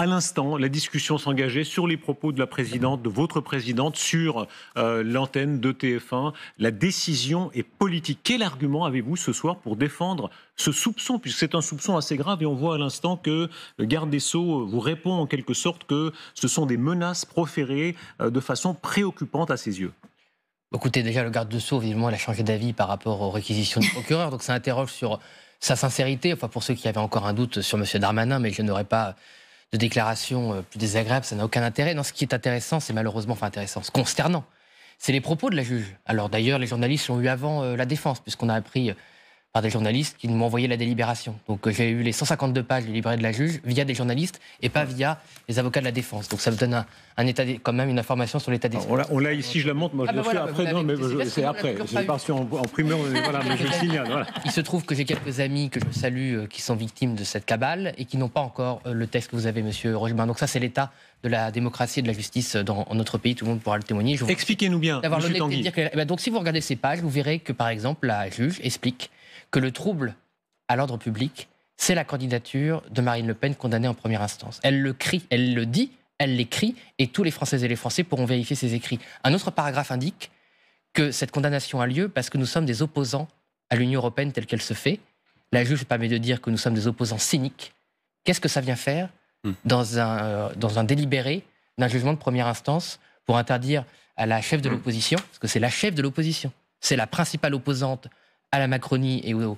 À l'instant, la discussion s'engageait sur les propos de la présidente, de votre présidente, sur l'antenne de TF1. La décision est politique. Quel argument avez-vous ce soir pour défendre ce soupçon, puisque c'est un soupçon assez grave, et on voit à l'instant que le garde des Sceaux vous répond en quelque sorte que ce sont des menaces proférées de façon préoccupante à ses yeux. Écoutez, déjà, le garde des Sceaux, évidemment, il a changé d'avis par rapport aux réquisitions du procureur, donc ça interroge sur sa sincérité. Enfin, pour ceux qui avaient encore un doute sur M. Darmanin, mais je n'aurais pas de déclaration plus désagréable, ça n'a aucun intérêt. Non, ce qui est intéressant, c'est malheureusement, enfin intéressant, c'est consternant. C'est les propos de la juge. Alors d'ailleurs, les journalistes l'ont eu avant la défense, puisqu'on a appris par des journalistes qui m'ont envoyé la délibération. Donc j'ai eu les 152 pages du livret de la juge via des journalistes et pas via les avocats de la défense. Donc ça me donne quand même une information sur l'état d'esprit. On l'a ici, je la montre, moi je le fais après. Non, mais c'est après. Je l'ai pas reçu en primeur, voilà, mais je le signale. Voilà. Il se trouve que j'ai quelques amis que je salue qui sont victimes de cette cabale et qui n'ont pas encore le texte que vous avez, monsieur Rochebain. Donc ça, c'est l'état de la démocratie et de la justice dans notre pays. Tout le monde pourra le témoigner. Expliquez-nous bien, monsieur Tanguy. Donc si vous regardez ces pages, vous verrez que, par exemple, la juge explique que le trouble à l'ordre public, c'est la candidature de Marine Le Pen condamnée en première instance. Elle le crie, elle le dit, elle l'écrit, et tous les Françaises et les Français pourront vérifier ses écrits. Un autre paragraphe indique que cette condamnation a lieu parce que nous sommes des opposants à l'Union européenne telle qu'elle se fait. La juge permet de dire que nous sommes des opposants cyniques. Qu'est-ce que ça vient faire dans un délibéré d'un jugement de première instance pour interdire à la chef de l'opposition, parce que c'est la chef de l'opposition, c'est la principale opposante à la Macronie et aux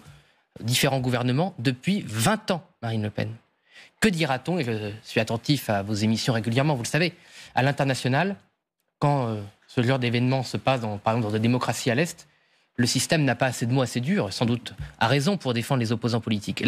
différents gouvernements depuis 20 ans, Marine Le Pen. Que dira-t-on, et je suis attentif à vos émissions régulièrement, vous le savez, à l'international, quand ce genre d'événement se passe, par exemple, dans des démocraties à l'Est, le système n'a pas assez de mots assez durs, sans doute à raison, pour défendre les opposants politiques.